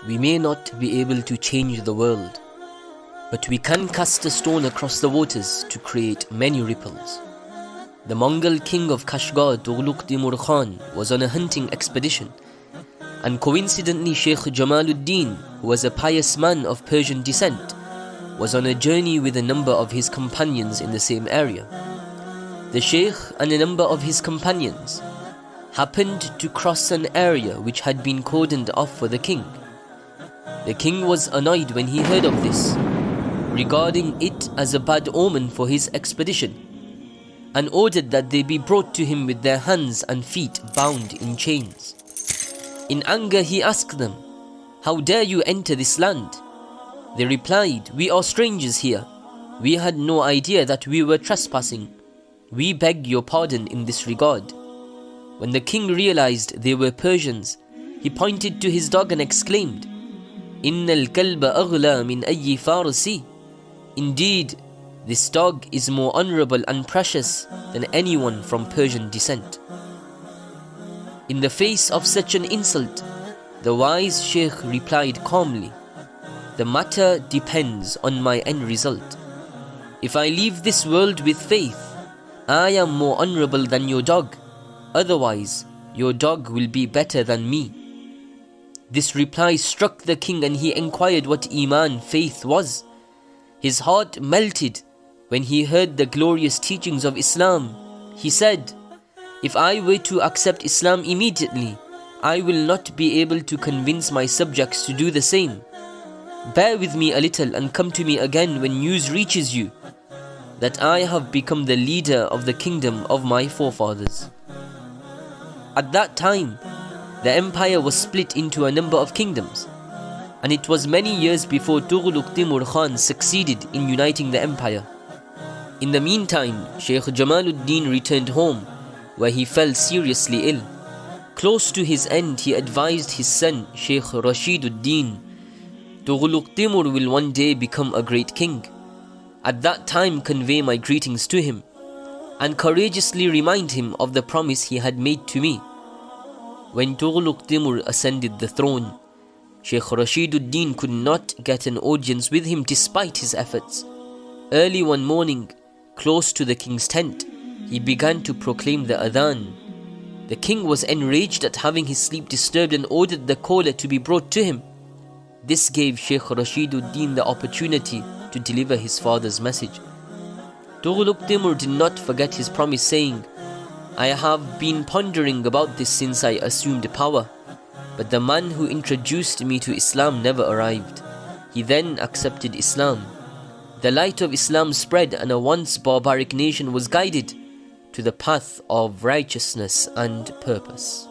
We may not be able to change the world, but we can cast a stone across the waters to create many ripples. The Mongol king of Kashgar, Tughlaq Timur Khan, was on a hunting expedition, and coincidentally Sheikh Jamaluddin, who was a pious man of Persian descent, was on a journey with a number of his companions in the same area. The Sheikh and a number of his companions happened to cross an area which had been cordoned off for the king. The king was annoyed when he heard of this, regarding it as a bad omen for his expedition, and ordered that they be brought to him with their hands and feet bound in chains. In anger he asked them, "How dare you enter this land?" They replied, "We are strangers here. We had no idea that we were trespassing. We beg your pardon in this regard." When the king realized they were Persians, he pointed to his dog and exclaimed, "Inna al-kalba aghla min ayyi farsi." Indeed, this dog is more honorable and precious than anyone from Persian descent. In the face of such an insult, the wise Sheikh replied calmly, "The matter depends on my end result. If I leave this world with faith, I am more honorable than your dog. Otherwise, your dog will be better than me." This reply struck the king, and he inquired what Iman, faith, was. His heart melted when he heard the glorious teachings of Islam. He said, "If I were to accept Islam immediately, I will not be able to convince my subjects to do the same. Bear with me a little and come to me again when news reaches you that I have become the leader of the kingdom of my forefathers." At that time, the empire was split into a number of kingdoms, and it was many years before Tughlaq Timur Khan succeeded in uniting the empire. In the meantime, Sheikh Jamaluddin returned home, where he fell seriously ill. Close to his end, he advised his son, Sheikh Rashiduddin, "Tughlaq Timur will one day become a great king. At that time, convey my greetings to him, and courageously remind him of the promise he had made to me." When Tughlaq Timur ascended the throne, Sheikh Rashiduddin could not get an audience with him despite his efforts. Early one morning, close to the king's tent, he began to proclaim the adhan. The king was enraged at having his sleep disturbed and ordered the caller to be brought to him. This gave Sheikh Rashiduddin the opportunity to deliver his father's message. Tughlaq Timur did not forget his promise, saying, "I have been pondering about this since I assumed power, but the man who introduced me to Islam never arrived." He then accepted Islam. The light of Islam spread, and a once barbaric nation was guided to the path of righteousness and purpose.